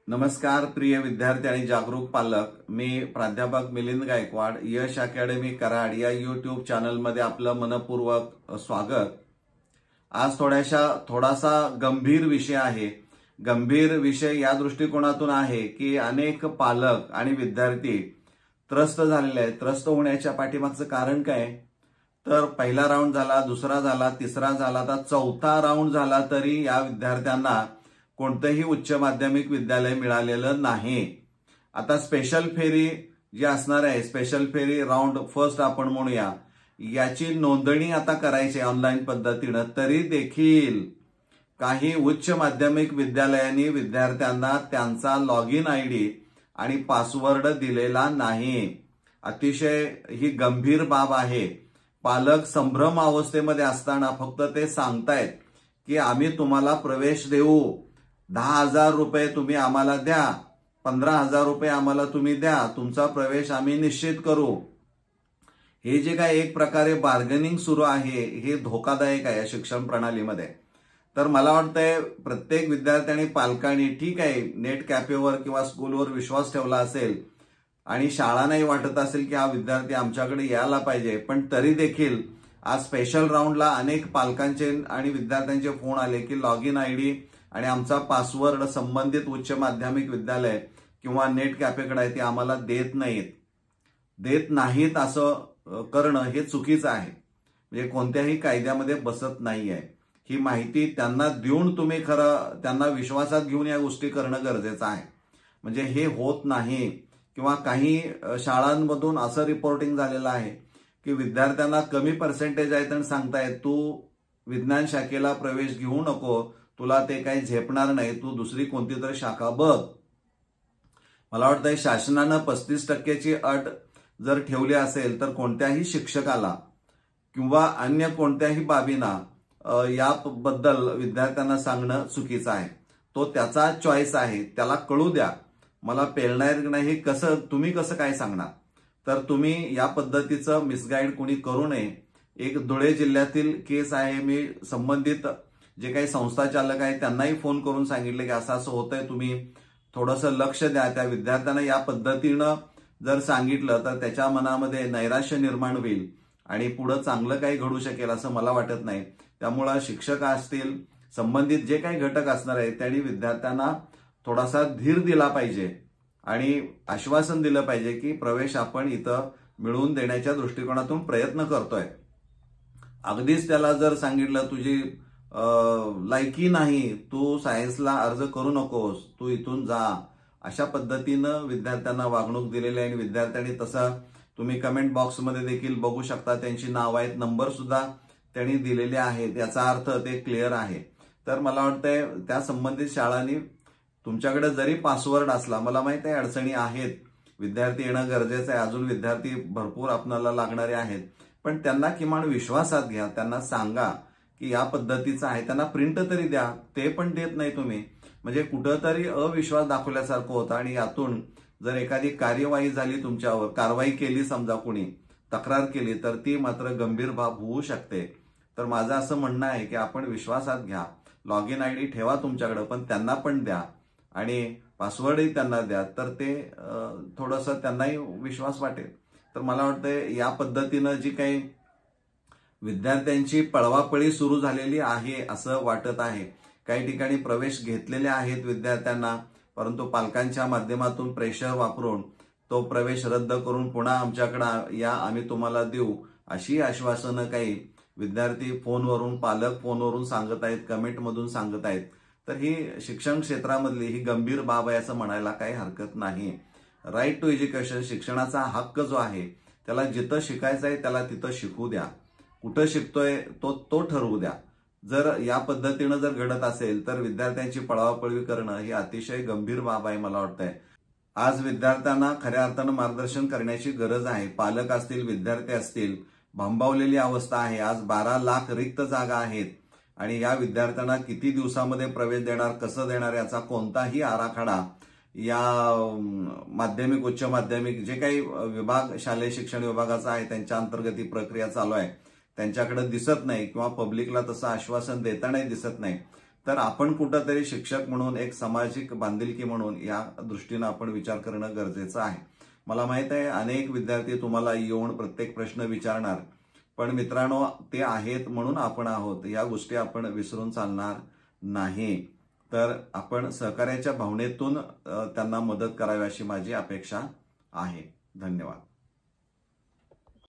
नमस्कार प्रिय विद्यार्थी आणि जागरूक पालक, मी प्राध्यापक मिलिंद गायकवाड, यश अकॅडमी कराड या यूट्यूब चॅनलमध्ये आपलं मनपूर्वक स्वागत। आज थोडासा गंभीर विषय आहे। गंभीर विषय या दृष्टिकोनातून आहे की अनेक पालक आणि विद्यार्थी त्रस्त झालेले आहेत। त्रस्त होण्याच्या पाठीमागचं कारण काय? तर पहिला राऊंड झाला, दुसरा झाला, तिसरा झाला, आता चौथा राऊंड झाला तरी या विद्यार्थ्यांना कोणतेही उच्च माध्यमिक विद्यालय मिळालेलं नाही। आता स्पेशल फेरी जी असणार आहे, स्पेशल फेरी राऊंड फर्स्ट आपण म्हणूया, याची नोंदणी आता करायची ऑनलाईन पद्धतीने, तरी देखील काही उच्च माध्यमिक विद्यालयांनी विद्यार्थ्यांना त्यांचा लॉग इन आयडी आणि पासवर्ड दिलेला नाही। अतिशय ही गंभीर बाब आहे। पालक संभ्रम अवस्थेमध्ये असताना फक्त ते सांगतायत की आम्ही तुम्हाला प्रवेश देऊ, 10,000 रुपये तुम्ही आम्हाला द्या, 15,000 रुपये आम्हाला तुम्ही द्या, तुमचा प्रवेश आम्ही निश्चित करू। हे जे काय एक प्रकारे बार्गेनिंग सुरू आहे, हे धोकादायक आहे शिक्षण प्रणालीमध्ये। तर मला वाटतंय प्रत्येक विद्यार्थी आणि पालकांनी ठीक आहे, नेट कॅफेवर किंवा स्कूलवर विश्वास ठेवला असेल आणि शाळांनाही वाटत असेल की हा विद्यार्थी आमच्याकडे यायला पाहिजे, पण तरी देखील आज स्पेशल राऊंडला अनेक पालकांचे आणि विद्यार्थ्यांचे फोन आले की लॉग इन आयडी आणि आमचा पासवर्ड संबंधित उच्च माध्यमिक विद्यालय किंवा नेट कॅफेकडे आहे ते आम्हाला देत नाहीत असं करणं हे चुकीचं आहे। म्हणजे कोणत्याही कायद्यामध्ये बसत नाहीये। ही माहिती त्यांना देऊन तुम्ही खरं त्यांना विश्वासात घेऊन या गोष्टी करणं गरजेचं आहे। म्हणजे हे होत नाही। किंवा काही शाळांमधून असं रिपोर्टिंग झालेलं आहे की विद्यार्थ्यांना कमी पर्सेंटेज आहेत आणि सांगतायत तू विज्ञान शाखेला प्रवेश घेऊ नको, तुला ते काही झेपणार नाही, तू दुसरी कोणती तरी शाखा बघ। मला वाटतंय शासनानं 35%ची अट जर ठेवली असेल तर कोणत्याही शिक्षकाला किंवा अन्य कोणत्याही बाबींना याबद्दल विद्यार्थ्यांना सांगणं चुकीचं आहे। तो त्याचा चॉईस आहे, त्याला कळू द्या। मला पेलणार नाही हे तुम्ही कसं काय सांगणार? तर तुम्ही या पद्धतीचं मिसगाईड कोणी करू नये। एक धुळे जिल्ह्यातील केस आहे। मी संबंधित जे काही संस्था चालक आहेत त्यांनाही फोन करून सांगितले की असं असं होतंय, तुम्ही थोडंसं लक्ष द्या। त्या विद्यार्थ्यांना या पद्धतीनं जर सांगितलं तर त्याच्या मनामध्ये नैराश्य निर्माण होईल आणि पुढे चांगलं काही घडू शकेल असं मला वाटत नाही। त्यामुळे शिक्षक असतील, संबंधित जे काही घटक असणार आहेत त्यांनी विद्यार्थ्यांना थोडासा धीर दिला पाहिजे आणि आश्वासन दिलं पाहिजे की प्रवेश आपण इथं मिळवून देण्याच्या दृष्टिकोनातून प्रयत्न करतोय। अगदीच त्याला जर सांगितलं तुझी लायकी नाही, तू सायन्सला अर्ज करू नकोस, तू इथून जा, अशा पद्धतीनं विद्यार्थ्यांना वागणूक दिलेली आहे। आणि विद्यार्थ्यांनी तसं तुम्ही कमेंट बॉक्समध्ये देखील बघू शकता, त्यांची नाव आहेत, नंबर सुद्धा त्यांनी दिलेले आहेत, याचा अर्थ ते क्लिअर आहे। तर मला वाटतंय त्या संबंधित शाळांनी तुमच्याकडे जरी पासवर्ड असला, मला माहित आहे अडचणी आहेत, विद्यार्थी येणं गरजेचं आहे, अजून विद्यार्थी भरपूर आपल्याला लागणारे आहेत, पण त्यांना किमान विश्वासात घ्या, त्यांना सांगा की या पद्धतीचं आहे, त्यांना प्रिंट तरी द्या, ते पण देत नाही तुम्ही। म्हणजे कुठंतरी अविश्वास दाखवल्यासारखं होतं आणि यातून जर एखादी कार्यवाही झाली, तुमच्यावर कारवाई केली, समजा कोणी तक्रार केली, तर ती मात्र गंभीर बाब होऊ शकते। तर माझं असं म्हणणं आहे की आपण विश्वासात घ्या, लॉग इन आयडी ठेवा तुमच्याकडे, पण त्यांना पण द्या आणि पासवर्डही त्यांना द्या, तर ते थोडंसं त्यांनाही विश्वास वाटेल। तर मला वाटतं या पद्धतीनं जी काही विद्यार्थ्यांची पळवापळी सुरू झालेली आहे असं वाटत आहे। काही ठिकाणी प्रवेश घेतलेले आहेत विद्यार्थ्यांना, परंतु पालकांच्या माध्यमातून प्रेशर वापरून तो प्रवेश रद्द करून पुन्हा आमच्याकडे या, आम्ही तुम्हाला देऊ, अशी आश्वासनं काही विद्यार्थी फोनवरून, पालक फोनवरून सांगत आहेत, कमेंटमधून सांगत आहेत। तर ही शिक्षण क्षेत्रामधली ही गंभीर बाब आहे असं म्हणायला काही हरकत नाही। राईट टू एज्युकेशन, शिक्षणाचा हक्क जो आहे, त्याला जिथं शिकायचं आहे त्याला तिथं शिकू द्या, कुठं शिकतोय तो ठरवू द्या। जर या पद्धतीनं जर घडत असेल तर विद्यार्थ्यांची पळवापळवी करणं ही अतिशय गंभीर बाब आहे। मला वाटतंय आज विद्यार्थ्यांना खऱ्या अर्थानं मार्गदर्शन करण्याची गरज आहे। पालक असतील, विद्यार्थी असतील, भांबावलेली अवस्था आहे। आज 12 लाख रिक्त जागा आहेत आणि या विद्यार्थ्यांना किती दिवसामध्ये प्रवेश देणार, कसं देणार, याचा कोणताही आराखडा या माध्यमिक, उच्च माध्यमिक जे काही विभाग, शालेय शिक्षण विभागाचा आहे त्यांच्या अंतर्गत ही प्रक्रिया चालू आहे, त्यांच्याकडे दिसत नाही किंवा पब्लिकला तसं आश्वासन देतानाही दिसत नाही। तर आपण कुठंतरी शिक्षक म्हणून एक सामाजिक बांधिलकी म्हणून या दृष्टीनं आपण विचार करणं गरजेचं आहे. मला माहित आहे अनेक विद्यार्थी तुम्हाला येऊन प्रत्येक प्रश्न विचारणार, पण मित्रांनो ते आहेत म्हणून आपण आहोत या गोष्टी आपण विसरून चालणार नाही. तर आपण सहकार्याच्या भावनेतून त्यांना मदत करावी अशी माझी अपेक्षा आहे. धन्यवाद.